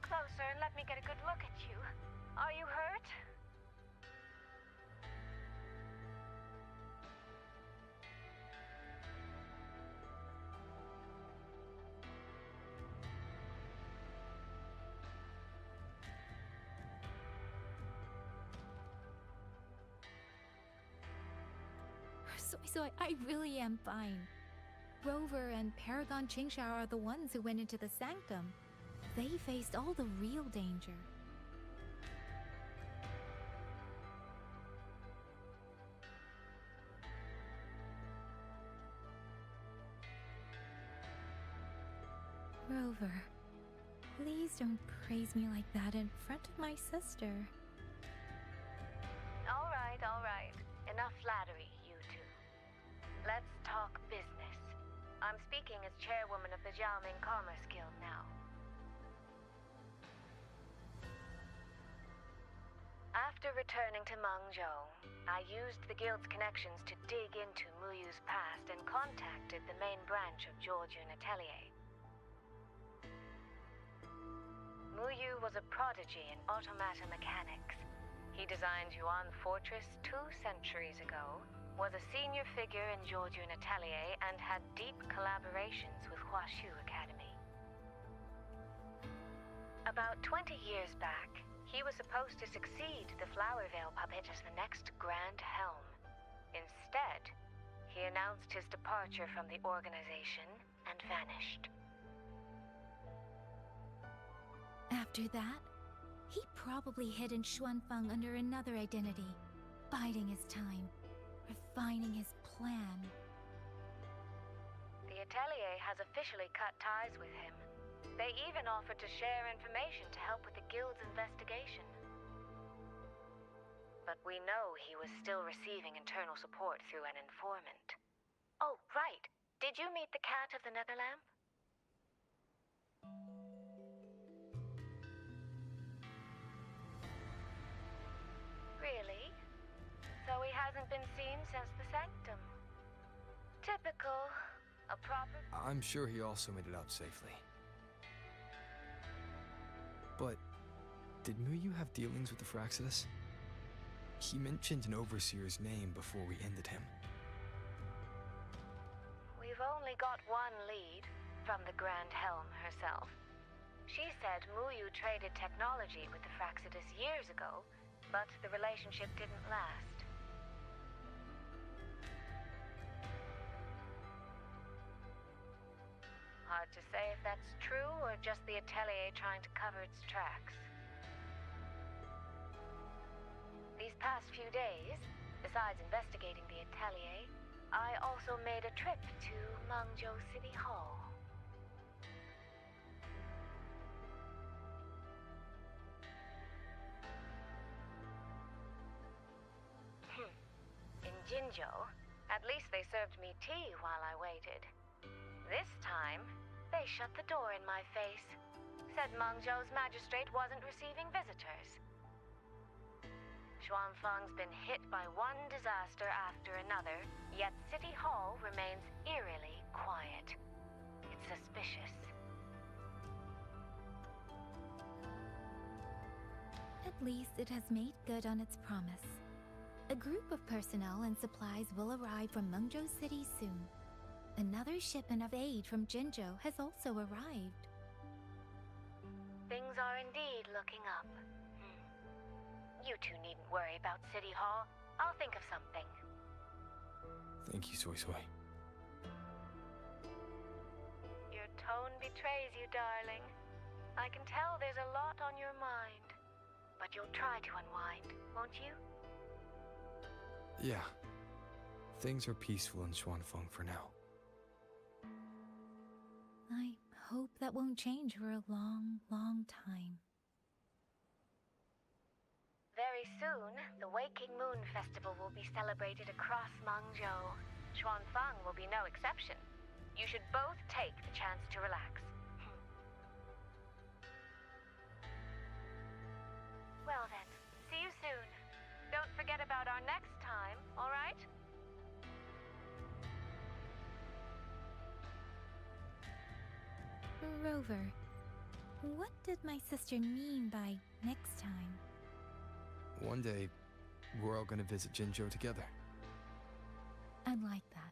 closer and let me get a good look at you. Are you hurt? So I really am fine. Rover and Paragon Qingshao are the ones who went into the sanctum. They faced all the real danger. Rover, please don't praise me like that in front of my sister. All right. Enough flattery, you two. Let's talk business. I'm speaking as chairwoman of the Jiaoming Commerce Guild now. After returning to Mengzhou, I used the guild's connections to dig into Muyu's past and contacted the main branch of Georgian Atelier. Muyu was a prodigy in automata mechanics. He designed Yuan Fortress 2 centuries ago, was a senior figure in Georgian Atelier, and had deep collaborations with Huashu Academy. About 20 years back, he was supposed to succeed the Flower Veil puppet as the next Grand Helm. Instead, he announced his departure from the organization and vanished. After that, he probably hid in Xuanfeng under another identity, biding his time, refining his plan. The Atelier has officially cut ties with him. They even offered to share information to help with the guild's investigation. But we know he was still receiving internal support through an informant. Oh, right. Did you meet the cat of the Netherlamp? Really? So he hasn't been seen since the sanctum. Typical. A proper... I'm sure he also made it out safely. But did Muyu have dealings with the Fraxidus? He mentioned an overseer's name before we ended him. We've only got one lead, from the Grand Helm herself. She said Muyu traded technology with the Fraxidus years ago, but the relationship didn't last. Hard to say if that's true or just the Atelier trying to cover its tracks. These past few days, besides investigating the Atelier, I also made a trip to Mengzhou City Hall. In Jinzhou, at least they served me tea while I waited. This time, they shut the door in my face. Said Mengzhou's magistrate wasn't receiving visitors. Xuanfeng's been hit by one disaster after another, yet City Hall remains eerily quiet. It's suspicious. At least it has made good on its promise. A group of personnel and supplies will arrive from Mengzhou City soon. Another shipment of aid from Jinzhou has also arrived. Things are indeed looking up. You two needn't worry about City Hall. I'll think of something. Thank you, Soy Soy. Your tone betrays you, darling. I can tell there's a lot on your mind. But you'll try to unwind, won't you? Yeah. Things are peaceful in Xuanfeng for now. I hope that won't change for a long, long time. Very soon, the Waking Moon Festival will be celebrated across Mengzhou. Xuanfeng will be no exception. You should both take the chance to relax. Well then, see you soon. Don't forget about our next time, all right? Rover, What did my sister mean by next time? One day, we're all gonna visit Jinzhou together. I'd like that.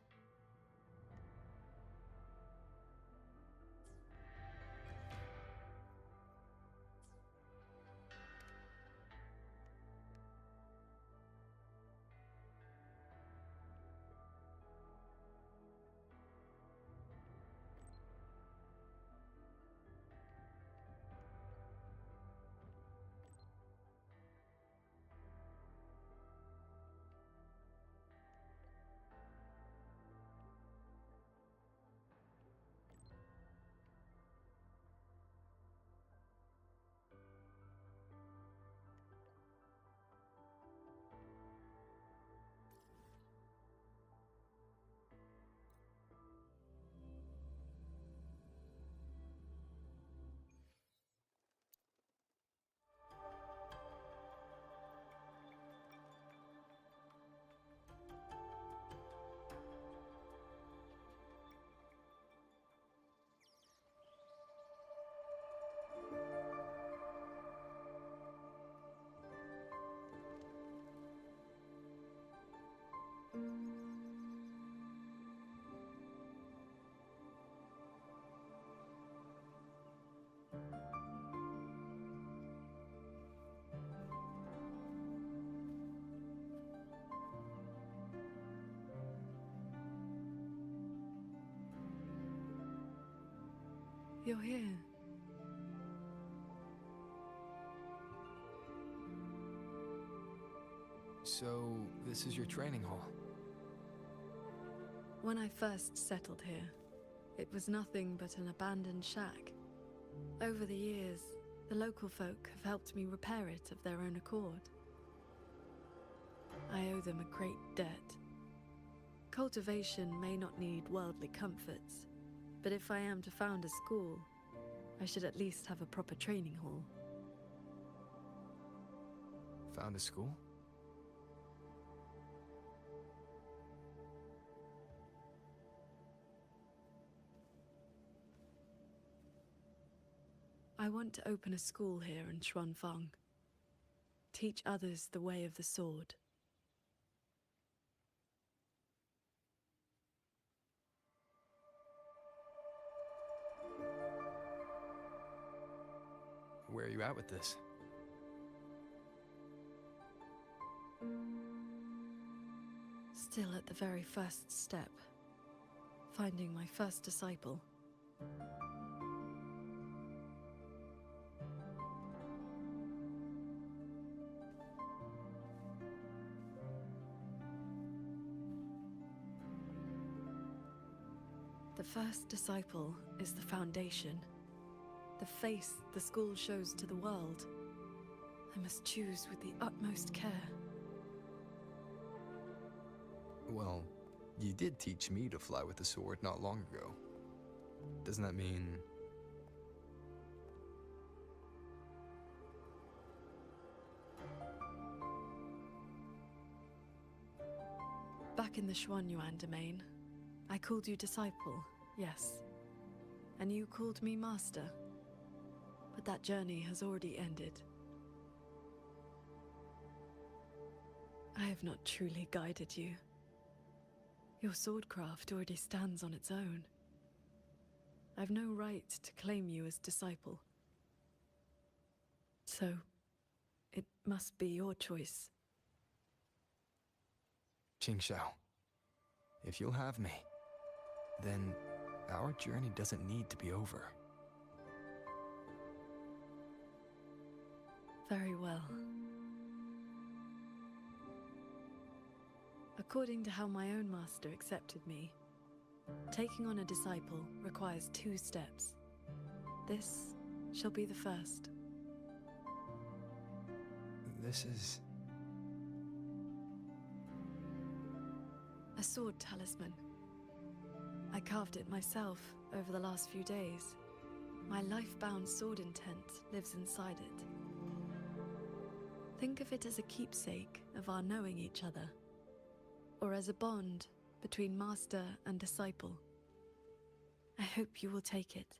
You're here. So, this is your training hall. When I first settled here, it was nothing but an abandoned shack. Over the years, the local folk have helped me repair it of their own accord. I owe them a great debt. Cultivation may not need worldly comforts, but if I am to found a school, I should at least have a proper training hall. Found a school? I want to open a school here in Xuanfang. Teach others the way of the sword. Where are you at with this? Still at the very first step. Finding my first disciple. The first disciple is the foundation. The face the school shows to the world. I must choose with the utmost care. Well, you did teach me to fly with the sword not long ago. Doesn't that mean... Back in the Xuanyuan domain, I called you disciple, yes. And you called me master. But that journey has already ended. I have not truly guided you. Your swordcraft already stands on its own. I've no right to claim you as disciple. So, it must be your choice. Qingxiao, if you'll have me, then our journey doesn't need to be over. Very well. According to how my own master accepted me, taking on a disciple requires 2 steps. This shall be the first. This is... A sword talisman. I carved it myself over the last few days. My life-bound sword intent lives inside it. Think of it as a keepsake of our knowing each other, or as a bond between master and disciple. I hope you will take it.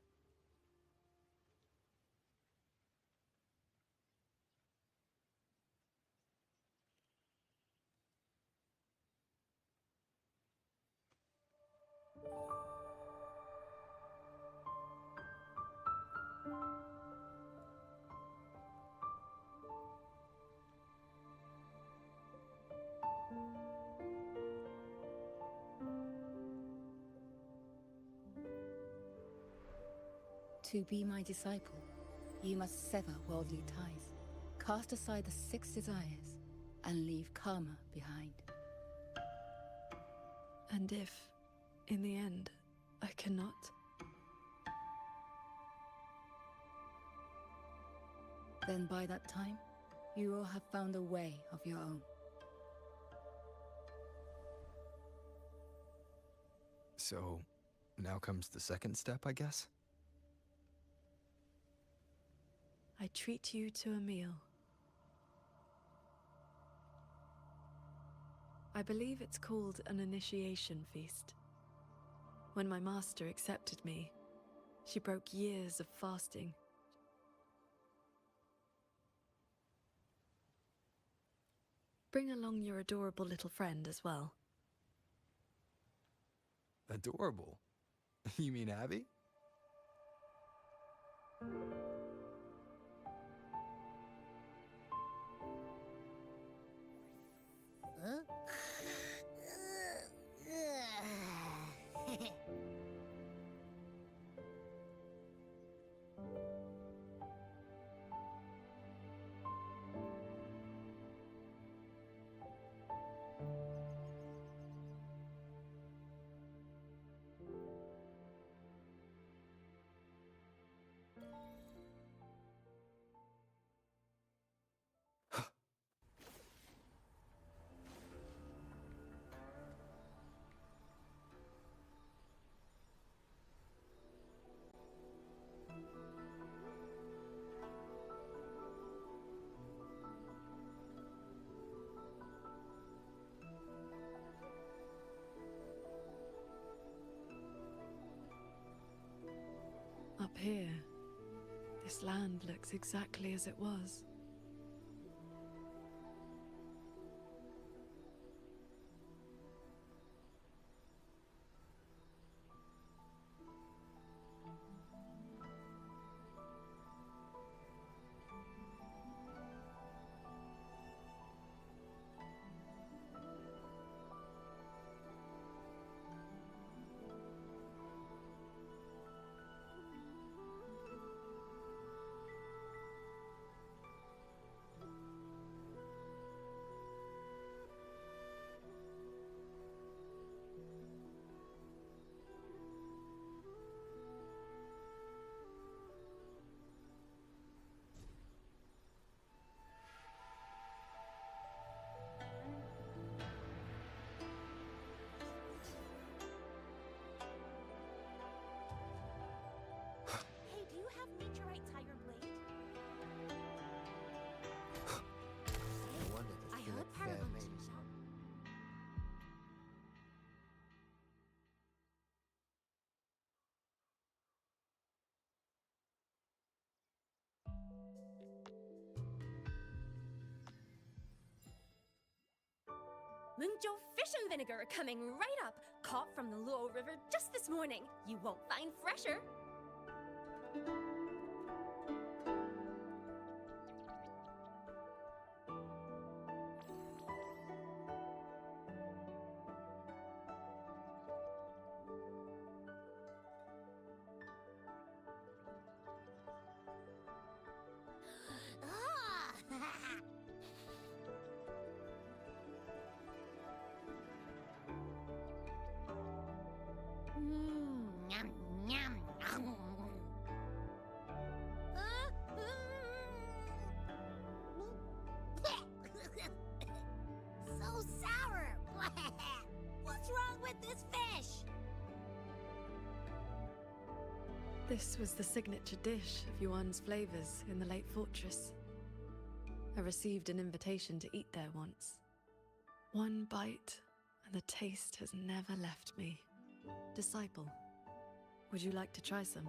To be my disciple, you must sever worldly ties, cast aside the 6 desires, and leave karma behind. And if, in the end, I cannot? Then by that time, you will have found a way of your own. So, now comes the second step, I guess? I treat you to a meal. I believe it's called an initiation feast. When my master accepted me, she broke years of fasting. Bring along your adorable little friend as well. Adorable? You mean Abby? Up here, this land looks exactly as it was. Hey, do you have meteorite tiger blade? No wonder the I Philip heard Fair Paragon made teach it. out. Mungjo fish and vinegar are coming right up. Caught from the Luo River just this morning. You won't find fresher. Yum, yum. So sour. What's wrong with this fish? This was the signature dish of Yuan's flavors in the late fortress. I received an invitation to eat there once. One bite, and the taste has never left me. Disciple, would you like to try some?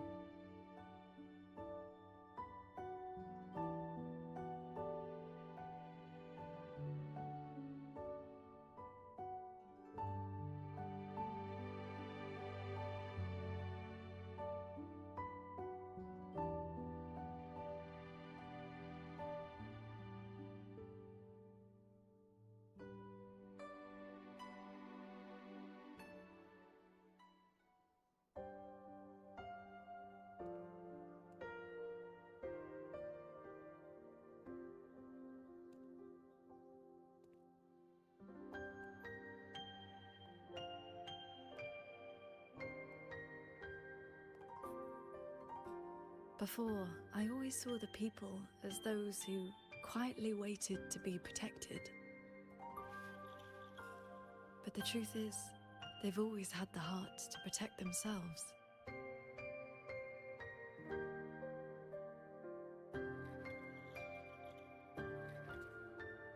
Before, I always saw the people as those who quietly waited to be protected. But the truth is, they've always had the heart to protect themselves.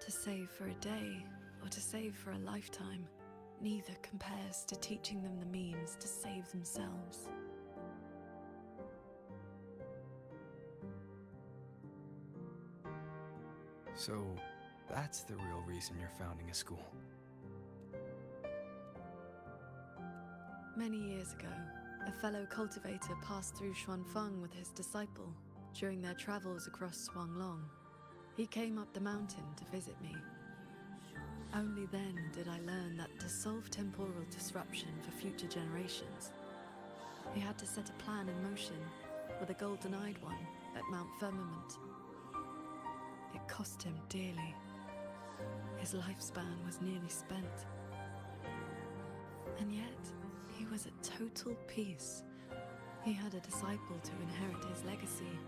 To save for a day or to save for a lifetime, neither compares to teaching them the means to save themselves. So, that's the real reason you're founding a school. Many years ago, a fellow cultivator passed through Xuanfeng with his disciple during their travels across Shuanglong. He came up the mountain to visit me. Only then did I learn that to solve temporal disruption for future generations, he had to set a plan in motion with a golden-eyed one at Mount Firmament. It cost him dearly. His lifespan was nearly spent. And yet, he was at total peace. He had a disciple to inherit his legacy,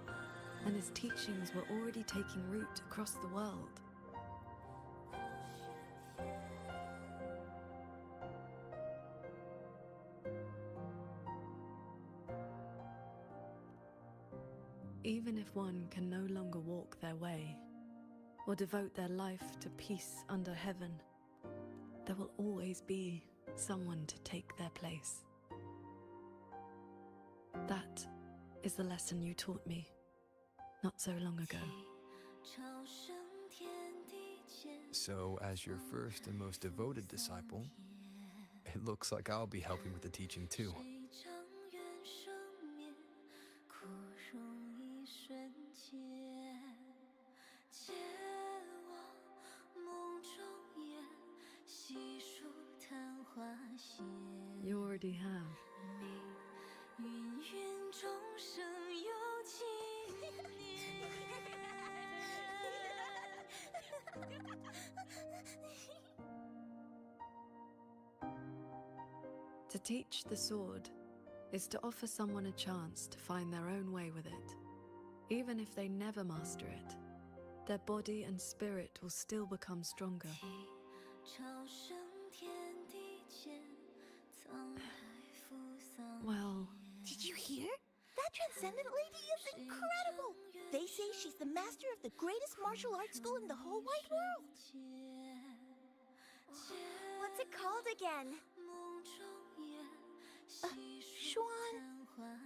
and his teachings were already taking root across the world. Even if one can no longer walk their way, or devote their life to peace under heaven, there will always be someone to take their place. That is the lesson you taught me not so long ago. So, as your first and most devoted disciple, it looks like I'll be helping with the teaching too. You already have. To teach the sword is to offer someone a chance to find their own way with it. Even if they never master it, their body and spirit will still become stronger. Well, Did you hear? That Transcendent lady is incredible! They say she's the master of the greatest martial arts school in the whole wide world. What's it called again?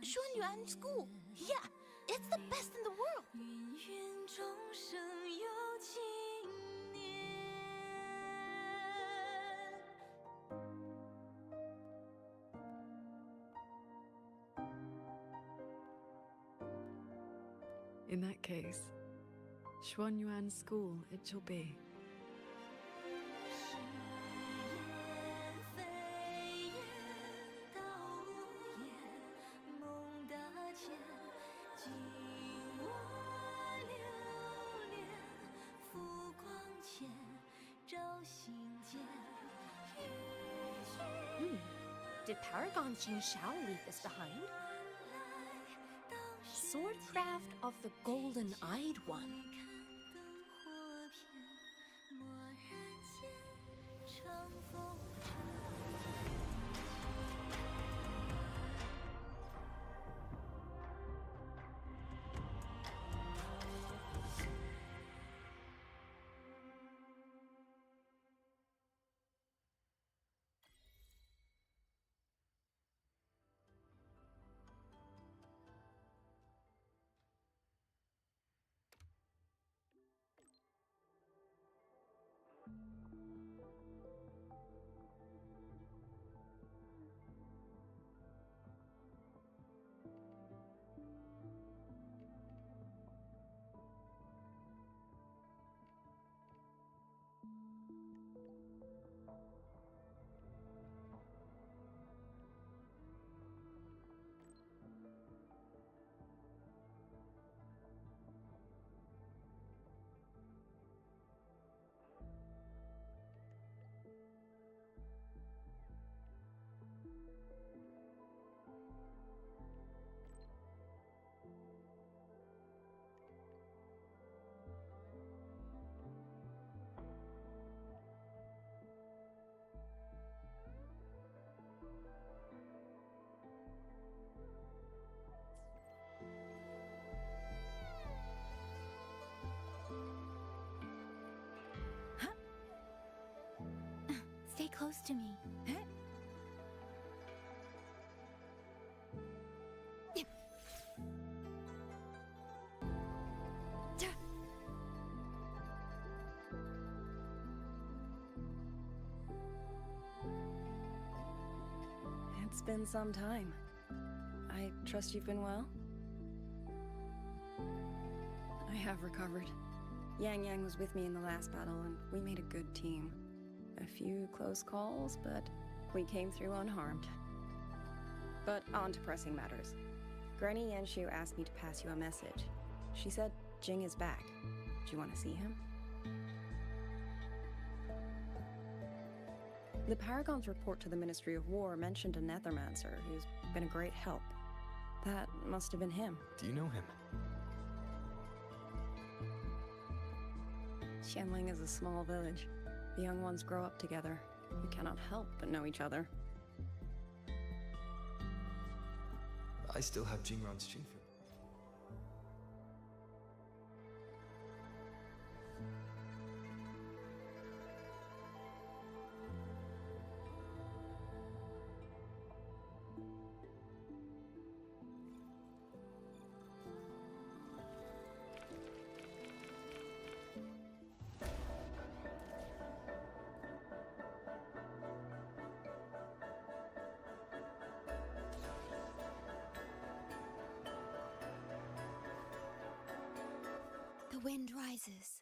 Xuanyuan School. Yeah, it's the best in the world. in that case, Xuanyuan School it shall be. Did Paragon Jin Shao leave this behind? Swordcraft of the Golden-Eyed One. close to me. It's been some time. I trust you've been well? I have recovered. Yang was with me in the last battle, and we made a good team. A few close calls, but we came through unharmed. But on to pressing matters. Granny Yanshu asked me to pass you a message. She said Jing is back. Do you want to see him? The Paragon's report to the Ministry of War mentioned a Nethermancer who's been a great help. That must have been him. Do you know him? Xianling is a small village. The young ones grow up together. You cannot help but know each other. I still have Jingran's Jinfu. The wind rises.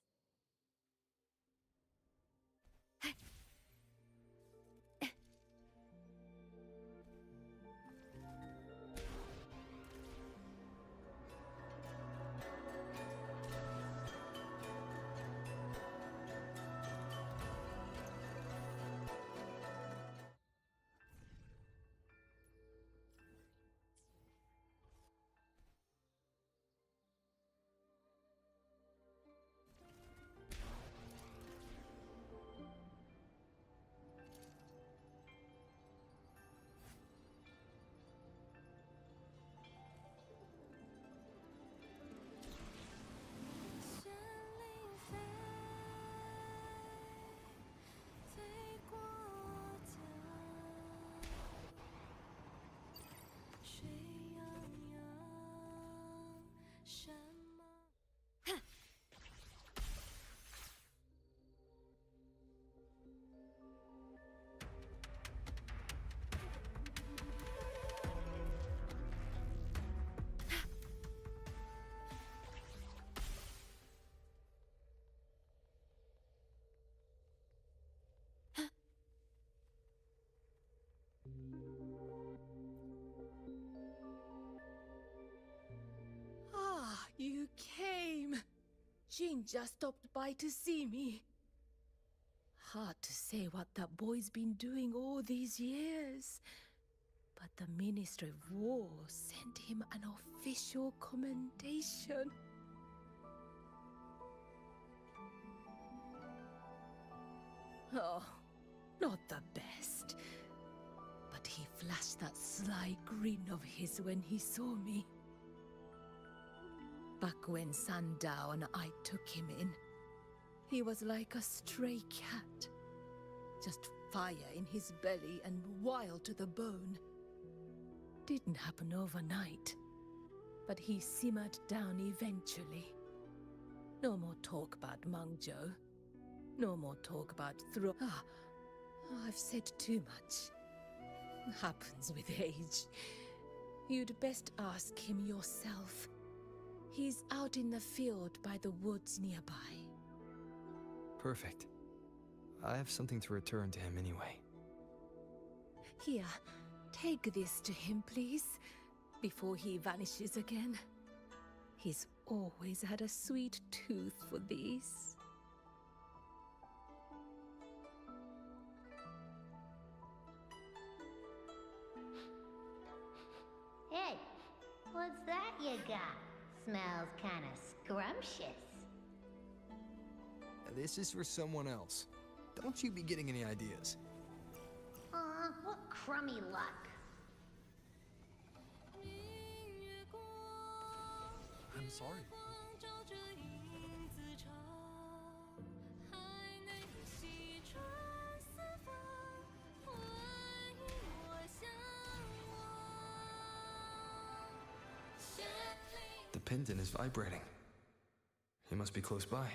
Ah, you came! Jin just stopped by to see me. Hard to say what that boy's been doing all these years. But the Ministry of War sent him an official commendation. Oh, not the best. But he flashed that sly grin of his when he saw me. Back when Sandao and I took him in, he was like a stray cat. Just fire in his belly and wild to the bone. Didn't happen overnight, but he simmered down eventually. No more talk about Mengzhou. No more talk about I've said too much. Happens with age. You'd best ask him yourself. He's out in the field by the woods nearby. Perfect. I have something to return to him anyway. Here, take this to him, please, before he vanishes again. He's always had a sweet tooth for these. Hey, what's that you got? Smells kinda scrumptious. This is for someone else. Don't you be getting any ideas. Aw, what crummy luck. I'm sorry. pendant is vibrating. He must be close by.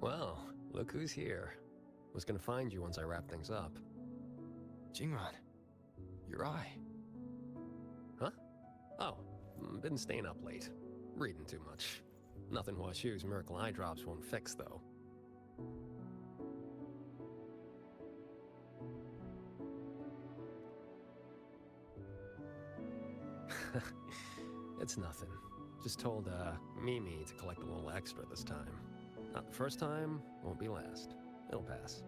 Well, look who's here. Was gonna find you once I wrap things up. Jingran, your eye. Huh? Oh, been staying up late. Reading too much. Nothing Huashu's miracle eye drops won't fix, though. It's nothing. Just told, Mimi to collect a little extra this time. Not the first time, won't be last. It'll pass.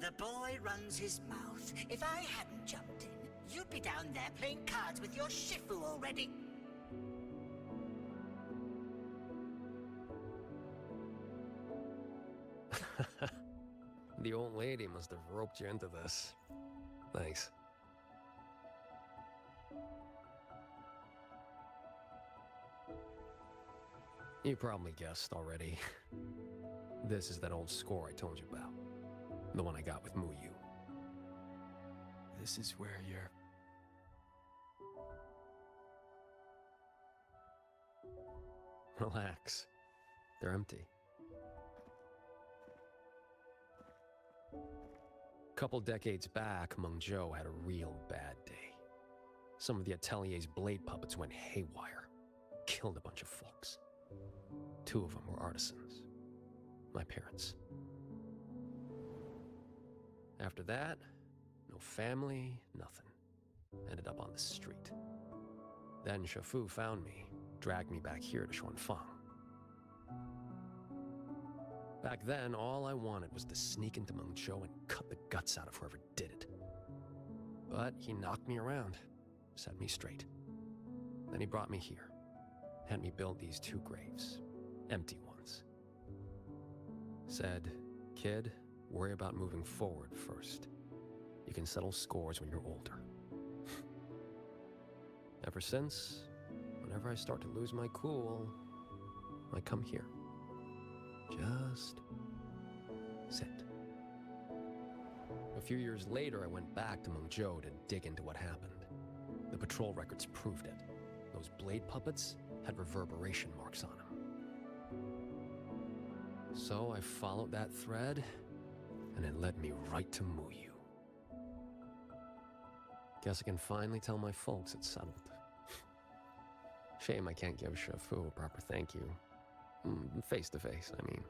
The boy runs his mouth. If I hadn't jumped in, you'd be down there playing cards with your Shifu already. The old lady must have roped you into this. Thanks. You probably guessed already. This is that old score I told you about. The one I got with Muyu. This is where you're... Relax. They're empty. Couple decades back, Mengzhou had a real bad day. Some of the atelier's blade puppets went haywire. Killed a bunch of folks. 2 of them were artisans. My parents. After that, no family, nothing. Ended up on the street. Then Shifu found me, dragged me back here to Xuanfang. Back then, all I wanted was to sneak into Mengzhou and cut the guts out of whoever did it. But he knocked me around, set me straight. Then he brought me here, had me build these 2 graves, empty ones. Said, kid, worry about moving forward first. You can settle scores when you're older. Ever since, whenever I start to lose my cool, I come here. Just sit. A few years later, I went back to Mengzhou to dig into what happened. The patrol records proved it. Those blade puppets had reverberation marks on them. So I followed that thread, and it led me right to Muyu. Guess I can finally tell my folks it's settled. Shame I can't give Shifu a proper thank you. Face to face, I mean.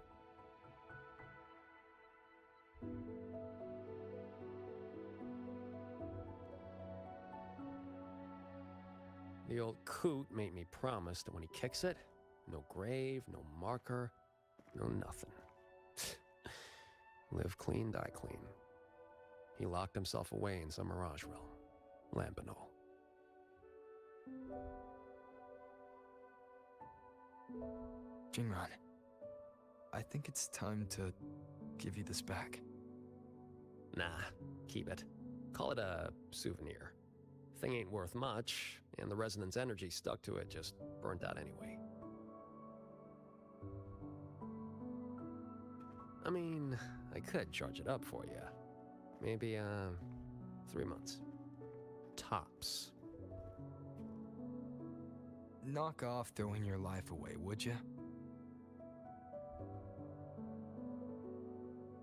The old coot made me promise that when he kicks it, no grave, no marker, no nothing. Live clean, die clean. He locked himself away in some mirage realm, lamp and all. Jingran, I think it's time to give you this back. Nah, keep it. Call it a souvenir. Thing ain't worth much, and the resonance energy stuck to it just burnt out anyway. I mean, I could charge it up for you. Maybe, 3 months. Tops. Knock off throwing your life away, would you?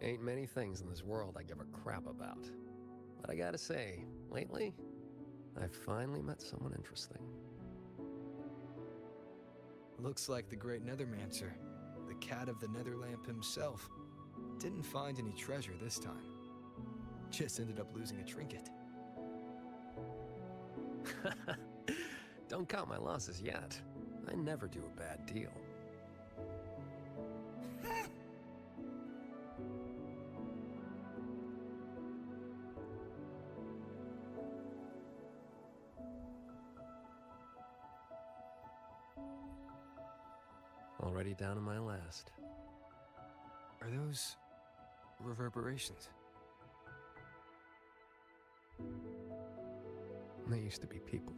Ain't many things in this world I give a crap about. But I gotta say, lately, I've finally met someone interesting. Looks like the great Nethermancer, the cat of the Netherlamp himself, didn't find any treasure this time. Just ended up losing a trinket. Don't count my losses yet. I never do a bad deal. Already down to my last. Are those reverberations? They used to be people.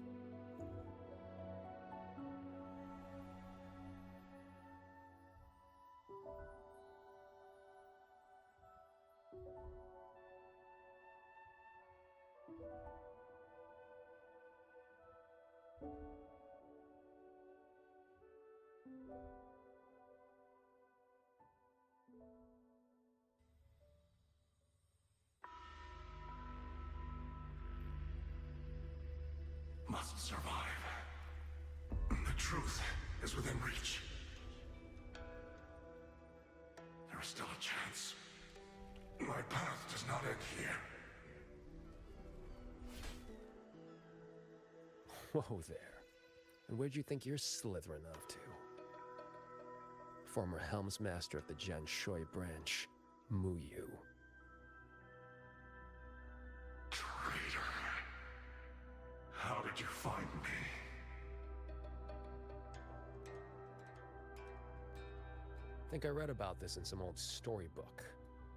Must survive. The truth is within reach. There is still a chance. My path does not end here. Whoa there. And where'd you think you're slithering off to? Former Helmsmaster of the Jen Shui branch, Muyu. Traitor. How did you find me? Think I read about this in some old storybook.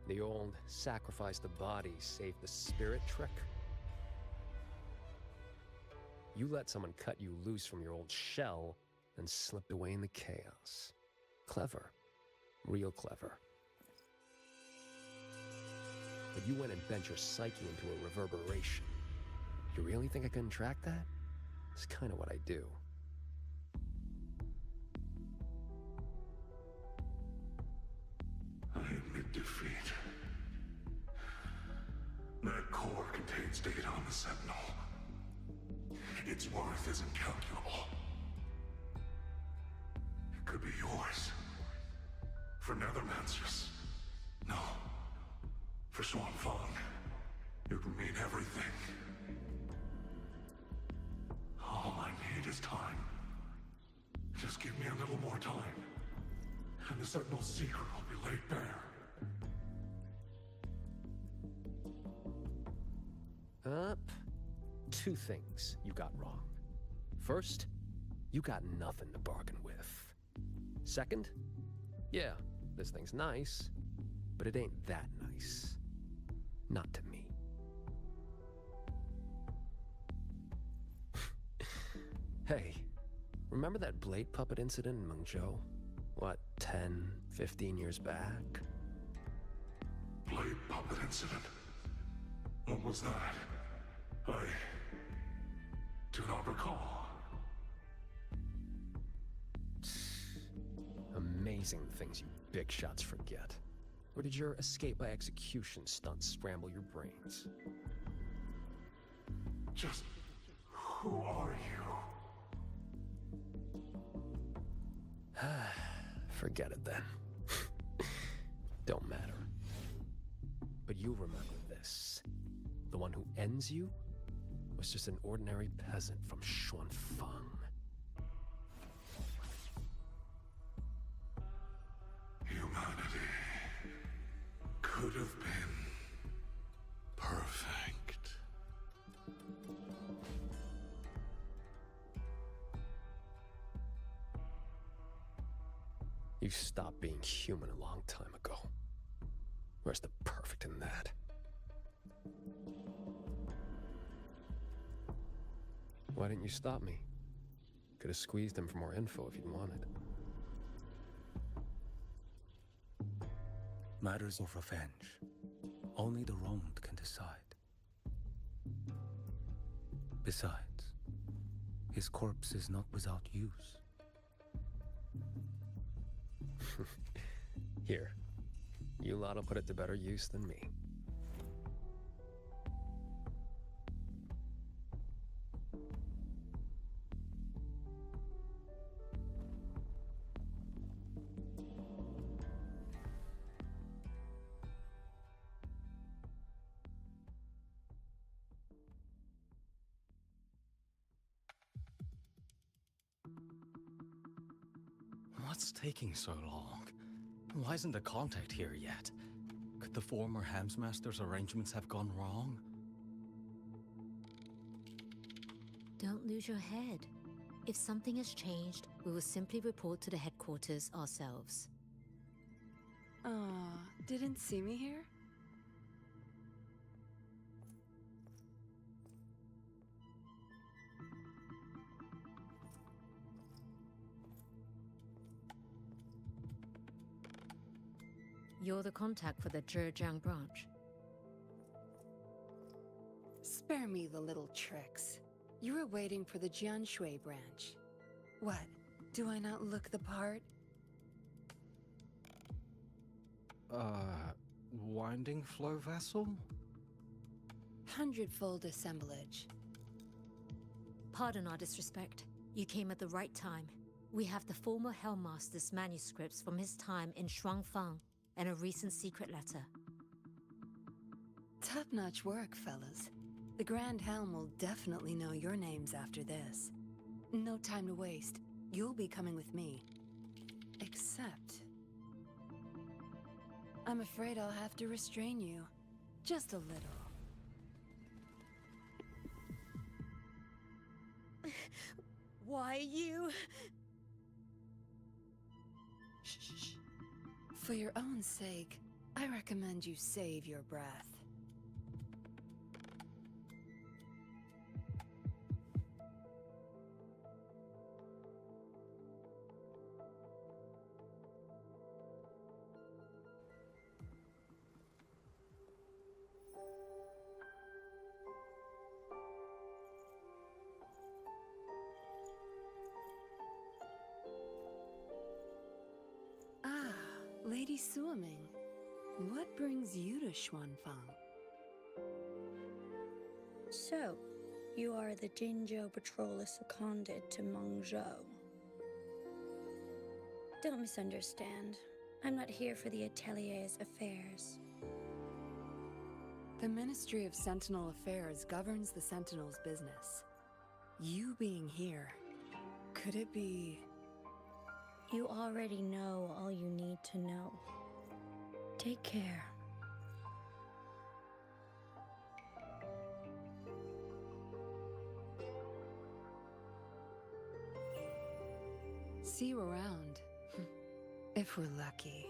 The old sacrifice the body, save the spirit trick. You let someone cut you loose from your old shell and slipped away in the chaos. Clever. Real clever. But you went and bent your psyche into a reverberation. You really think I couldn't track that? It's kind of what I do. I admit defeat. That core contains data on the Sentinel. Its worth is incalculable. It could be yours. For Nethermancers. No. For Swan Fong. It would mean everything. All I need is time. Just give me a little more time. And the Sentinel's secret will be laid bare. Two things you got wrong. First, you got nothing to bargain with. Second, yeah, this thing's nice, but it ain't that nice. Not to me. Hey, remember that blade puppet incident in Mengzhou? What, 10, 15 years back? Blade puppet incident? What was that? I do not recall. Amazing things you big shots forget. Or did your escape by execution stunt scramble your brains? Just who are you? Forget it then. Don't matter. But you remember this. The one who ends you was just an ordinary peasant from Xuanfang. Humanity could have been perfect. You stopped being human a long time ago. Where's the perfect in that? Why didn't you stop me? Could have squeezed him for more info if you'd wanted. Matters of revenge. Only the wronged can decide. Besides, his corpse is not without use. Here. You lot'll put it to better use than me. What's taking so long? Why isn't the contact here yet? Could the former Hamsmaster's arrangements have gone wrong? Don't lose your head. If something has changed, we will simply report to the headquarters ourselves. Didn't see me here? You're the contact for the Zhejiang branch. Spare me the little tricks. You were waiting for the Jianshui branch. What? Do I not look the part? Winding flow vessel? 100-fold assemblage. Pardon our disrespect. You came at the right time. We have the former Hellmaster's manuscripts from his time in Shuangfang and a recent secret letter. Top-notch work, fellas. The Grand Helm will definitely know your names after this. No time to waste. You'll be coming with me. Except... I'm afraid I'll have to restrain you. Just a little. Why you? Shh. For your own sake, I recommend you save your breath. Lady Suoming, what brings you to Xuanfang? So, you are the Jinzhou patroller seconded to Mengzhou. Don't misunderstand. I'm not here for the Atelier's affairs. The Ministry of Sentinel Affairs governs the Sentinel's business. You being here, could it be... You already know all you need to know. Take care. See you around. If we're lucky.